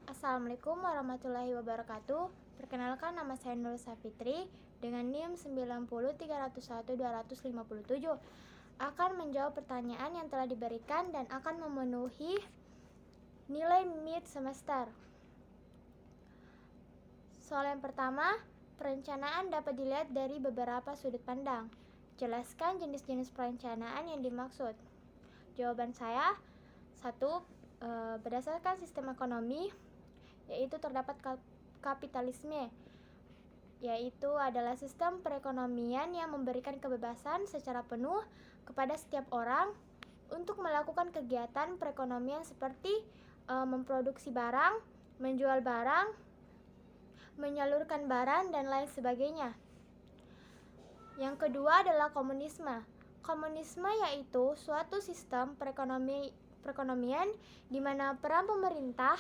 Assalamualaikum warahmatullahi wabarakatuh. Perkenalkan, nama saya Nur Safitri dengan NIM 90301-257. Akan menjawab pertanyaan yang telah diberikan dan akan memenuhi nilai mid semester. Soal yang pertama, perencanaan dapat dilihat dari beberapa sudut pandang. Jelaskan jenis-jenis perencanaan yang dimaksud. Jawaban saya, 1. Berdasarkan sistem ekonomi, yaitu terdapat kapitalisme, yaitu adalah sistem perekonomian yang memberikan kebebasan secara penuh kepada setiap orang untuk melakukan kegiatan perekonomian seperti memproduksi barang, menjual barang, menyalurkan barang, dan lain sebagainya. Yang kedua adalah komunisme. Komunisme yaitu suatu sistem perekonomian di mana peran pemerintah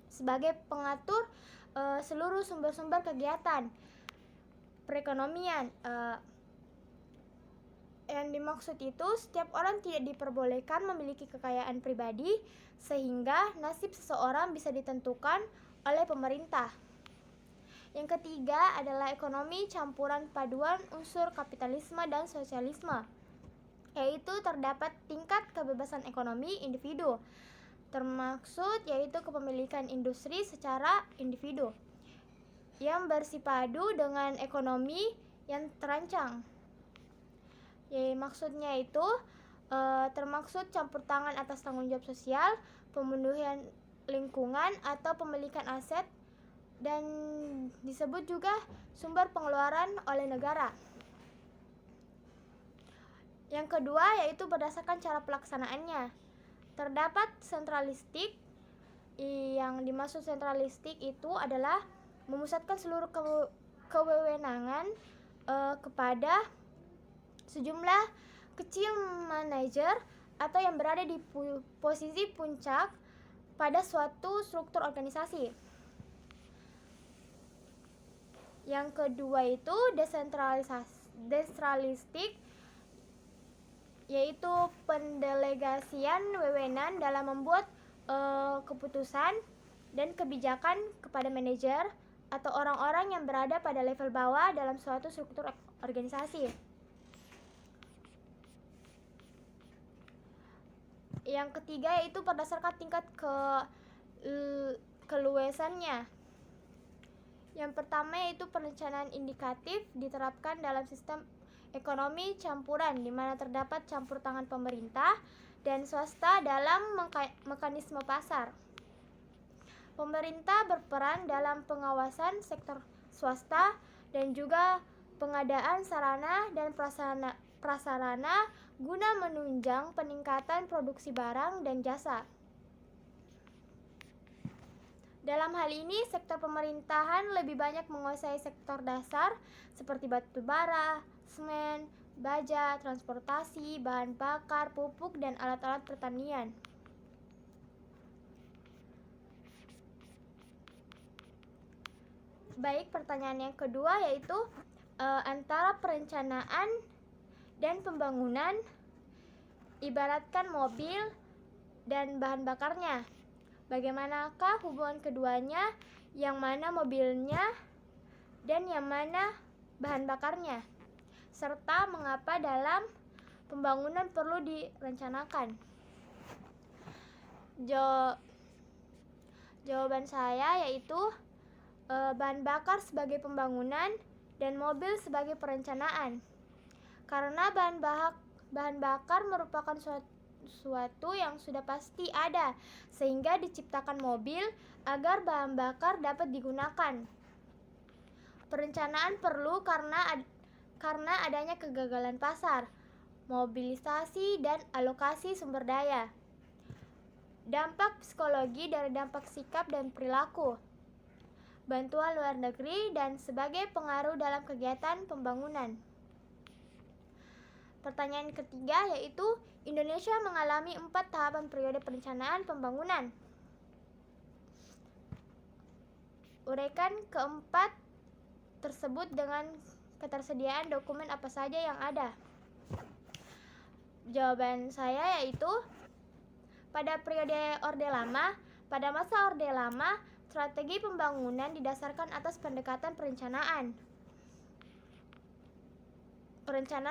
sebagai pengatur seluruh sumber-sumber kegiatan perekonomian. Yang dimaksud itu, setiap orang tidak diperbolehkan memiliki kekayaan pribadi sehingga nasib seseorang bisa ditentukan oleh pemerintah. Yang ketiga adalah ekonomi campuran paduan unsur kapitalisme dan sosialisme, yaitu terdapat tingkat kebebasan ekonomi individu, termaksud yaitu kepemilikan industri secara individu yang bersipadu dengan ekonomi yang terancang. Maksudnya itu termaksud campur tangan atas tanggung jawab sosial, pemenuhan lingkungan atau pemilikan aset, dan disebut juga sumber pengeluaran oleh negara. Yang kedua yaitu berdasarkan cara pelaksanaannya. Terdapat sentralistik. Yang dimaksud sentralistik itu adalah memusatkan seluruh kewenangan kepada sejumlah kecil manajer atau yang berada di posisi puncak pada suatu struktur organisasi. Yang kedua itu desentralistik, yaitu pendelegasian wewenang dalam membuat keputusan dan kebijakan kepada manajer atau orang-orang yang berada pada level bawah dalam suatu struktur organisasi. Yang ketiga yaitu berdasarkan tingkat keluasannya. Yang pertama yaitu perencanaan indikatif diterapkan dalam sistem ekonomi campuran, di mana terdapat campur tangan pemerintah dan swasta dalam mekanisme pasar. Pemerintah berperan dalam pengawasan sektor swasta dan juga pengadaan sarana dan prasarana guna menunjang peningkatan produksi barang dan jasa. Dalam hal ini, sektor pemerintahan lebih banyak menguasai sektor dasar seperti batu bara, semen, baja, transportasi, bahan bakar, pupuk, dan alat-alat pertanian. Baik, pertanyaan yang kedua yaitu antara perencanaan dan pembangunan, ibaratkan mobil dan bahan bakarnya. Bagaimanakah hubungan keduanya, yang mana mobilnya dan yang mana bahan bakarnya, serta mengapa dalam pembangunan perlu direncanakan? Jawaban saya yaitu bahan bakar sebagai pembangunan dan mobil sebagai perencanaan. Karena bahan bakar merupakan suatu yang sudah pasti ada, sehingga diciptakan mobil agar bahan bakar dapat digunakan. Perencanaan perlu karena adanya kegagalan pasar, mobilisasi, dan alokasi sumber daya. Dampak psikologi dari dampak sikap dan perilaku, bantuan luar negeri, dan sebagai pengaruh dalam kegiatan pembangunan. Pertanyaan ketiga yaitu Indonesia mengalami 4 tahapan periode perencanaan pembangunan. Uraikan keempat tersebut dengan ketersediaan dokumen apa saja yang ada. Jawaban saya yaitu pada periode Orde Lama, Pada masa Orde Lama, strategi pembangunan didasarkan atas pendekatan perencanaan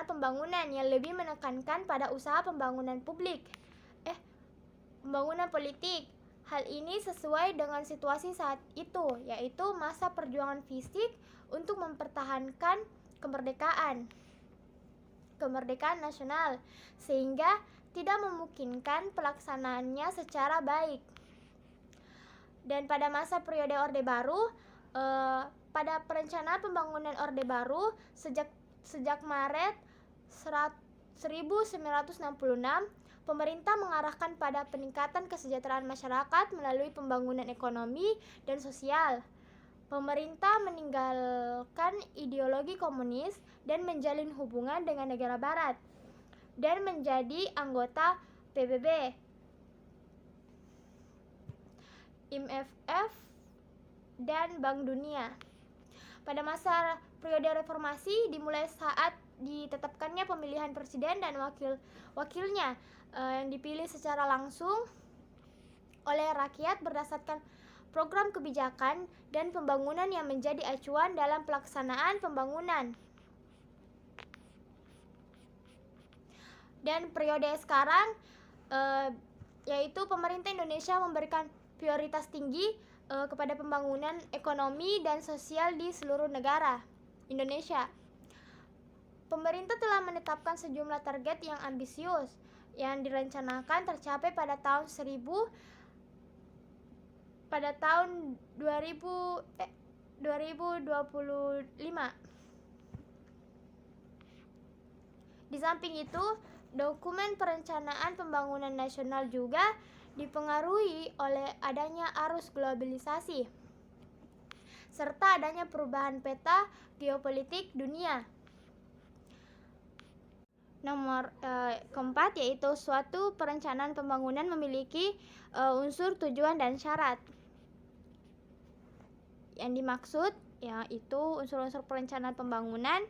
pembangunan yang lebih menekankan pada usaha pembangunan politik. Hal ini sesuai dengan situasi saat itu, yaitu masa perjuangan fisik untuk mempertahankan kemerdekaan nasional, sehingga tidak memungkinkan pelaksanaannya secara baik. Dan pada masa periode Orde Baru, pada perencanaan pembangunan Orde Baru sejak Maret 1966, pemerintah mengarahkan pada peningkatan kesejahteraan masyarakat melalui pembangunan ekonomi dan sosial. Pemerintah meninggalkan ideologi komunis dan menjalin hubungan dengan negara barat dan menjadi anggota PBB, IMF, dan Bank Dunia. Pada masa periode reformasi dimulai saat ditetapkannya pemilihan presiden dan wakilnya yang dipilih secara langsung oleh rakyat berdasarkan program kebijakan dan pembangunan yang menjadi acuan dalam pelaksanaan pembangunan. Dan periode sekarang yaitu pemerintah Indonesia memberikan prioritas tinggi kepada pembangunan ekonomi dan sosial di seluruh negara Indonesia. Pemerintah telah menetapkan sejumlah target yang ambisius yang direncanakan tercapai pada tahun 2025. Di samping itu, dokumen perencanaan pembangunan nasional juga dipengaruhi oleh adanya arus globalisasi serta adanya perubahan peta geopolitik dunia. Nomor keempat yaitu suatu perencanaan pembangunan memiliki unsur tujuan dan syarat. Yang dimaksud yaitu unsur-unsur perencanaan pembangunan.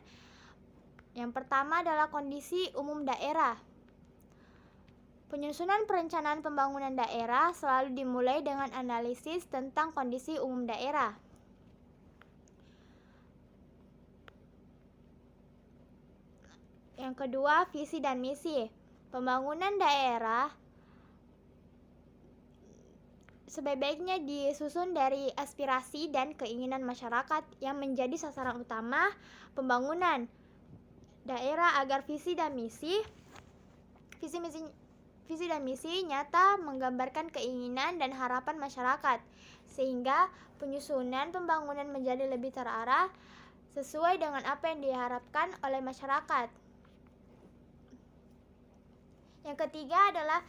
Yang pertama adalah kondisi umum daerah. Penyusunan perencanaan pembangunan daerah selalu dimulai dengan analisis tentang kondisi umum daerah. Yang kedua, visi dan misi. Pembangunan daerah sebaik-baiknya disusun dari aspirasi dan keinginan masyarakat yang menjadi sasaran utama pembangunan daerah agar visi dan misi nyata menggambarkan keinginan dan harapan masyarakat, sehingga penyusunan pembangunan menjadi lebih terarah sesuai dengan apa yang diharapkan oleh masyarakat. Yang ketiga adalah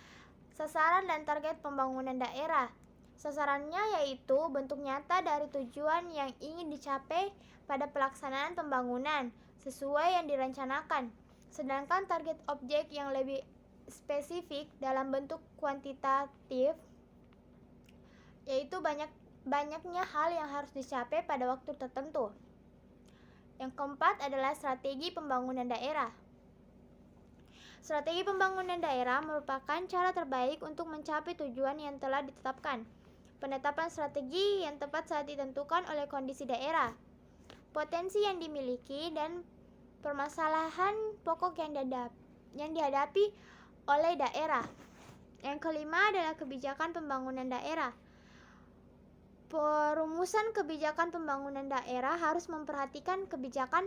sasaran dan target pembangunan daerah. Sasarannya yaitu bentuk nyata dari tujuan yang ingin dicapai pada pelaksanaan pembangunan sesuai yang direncanakan. Sedangkan target objek yang lebih spesifik dalam bentuk kuantitatif, yaitu banyaknya hal yang harus dicapai pada waktu tertentu. Yang keempat adalah strategi pembangunan daerah. Strategi pembangunan daerah merupakan cara terbaik untuk mencapai tujuan yang telah ditetapkan. Penetapan strategi yang tepat saat ditentukan oleh kondisi daerah, potensi yang dimiliki, dan permasalahan pokok yang dihadapi oleh daerah. Yang kelima adalah kebijakan pembangunan daerah. Perumusan kebijakan pembangunan daerah harus memperhatikan kebijakan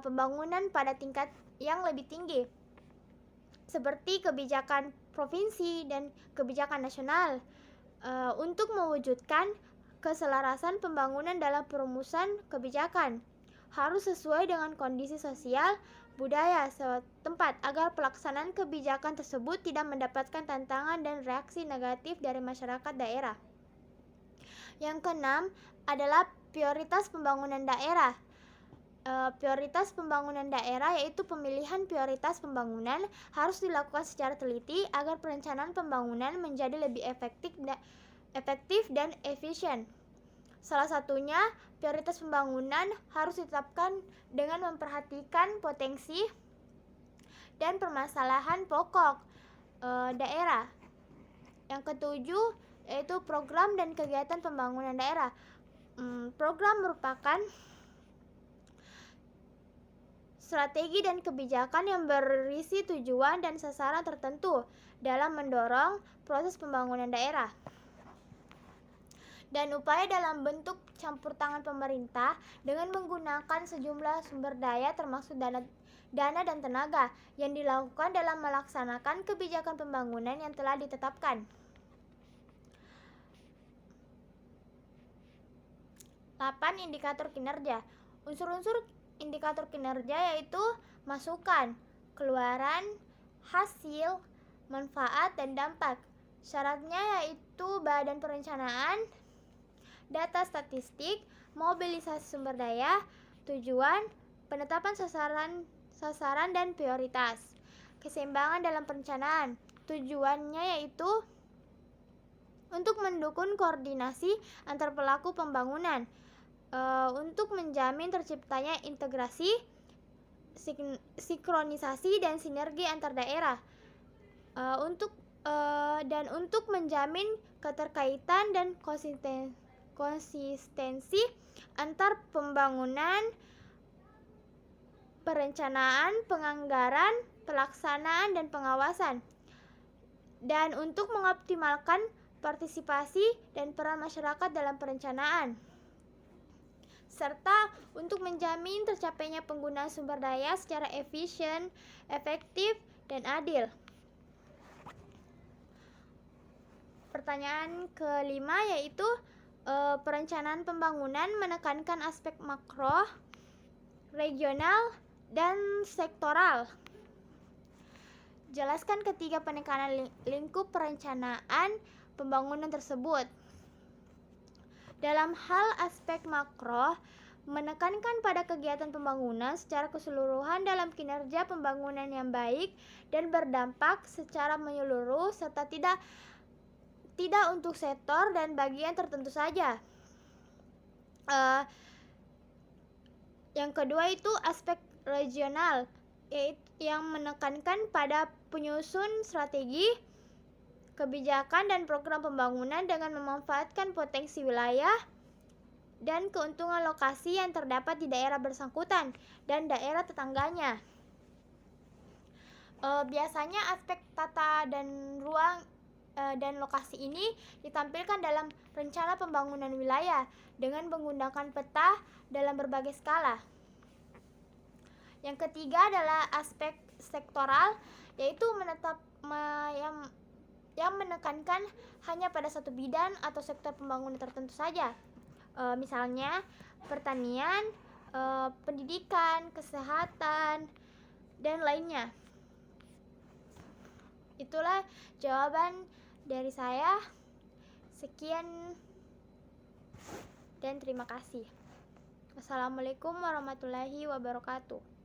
pembangunan pada tingkat yang lebih tinggi, seperti kebijakan provinsi dan kebijakan nasional, untuk mewujudkan keselarasan pembangunan dalam perumusan kebijakan. Harus sesuai dengan kondisi sosial budaya setempat agar pelaksanaan kebijakan tersebut tidak mendapatkan tantangan dan reaksi negatif dari masyarakat daerah. Yang keenam adalah prioritas pembangunan daerah. Prioritas pembangunan daerah yaitu pemilihan prioritas pembangunan harus dilakukan secara teliti agar perencanaan pembangunan menjadi lebih efektif dan efisien. Salah satunya, prioritas pembangunan harus ditetapkan dengan memperhatikan potensi dan permasalahan pokok daerah. Yang ketujuh yaitu program dan kegiatan pembangunan daerah. Program merupakan strategi dan kebijakan yang berisi tujuan dan sasaran tertentu dalam mendorong proses pembangunan daerah. Dan upaya dalam bentuk campur tangan pemerintah dengan menggunakan sejumlah sumber daya termasuk dana dan tenaga yang dilakukan dalam melaksanakan kebijakan pembangunan yang telah ditetapkan. 8. Indikator kinerja. Unsur-unsur indikator kinerja yaitu masukan, keluaran, hasil, manfaat, dan dampak. Syaratnya yaitu badan perencanaan, data statistik, mobilisasi sumber daya, tujuan, penetapan sasaran dan prioritas. Keseimbangan dalam perencanaan. Tujuannya yaitu untuk mendukung koordinasi antar pelaku pembangunan, untuk menjamin terciptanya integrasi, sinkronisasi, dan sinergi antar daerah, untuk menjamin keterkaitan dan konsistensi antar pembangunan, perencanaan, penganggaran, pelaksanaan, dan pengawasan, dan untuk mengoptimalkan partisipasi dan peran masyarakat dalam perencanaan, serta untuk menjamin tercapainya penggunaan sumber daya secara efisien, efektif, dan adil. Pertanyaan kelima yaitu perencanaan pembangunan menekankan aspek makro, regional, dan sektoral. Jelaskan ketiga penekanan lingkup perencanaan pembangunan tersebut. Dalam hal aspek makro, menekankan pada kegiatan pembangunan secara keseluruhan dalam kinerja pembangunan yang baik dan berdampak secara menyeluruh serta tidak untuk sektor dan bagian tertentu saja. Yang kedua itu aspek regional, yaitu yang menekankan pada penyusun strategi, kebijakan, dan program pembangunan dengan memanfaatkan potensi wilayah dan keuntungan lokasi yang terdapat di daerah bersangkutan dan daerah tetangganya. Biasanya aspek tata dan ruang dan lokasi ini ditampilkan dalam rencana pembangunan wilayah dengan menggunakan peta dalam berbagai skala. Yang ketiga adalah aspek sektoral, yaitu yang menekankan hanya pada satu bidang atau sektor pembangunan tertentu saja. Misalnya pertanian, pendidikan, kesehatan, dan lainnya. Itulah jawaban dari saya. Sekian dan terima kasih. Wassalamualaikum warahmatullahi wabarakatuh.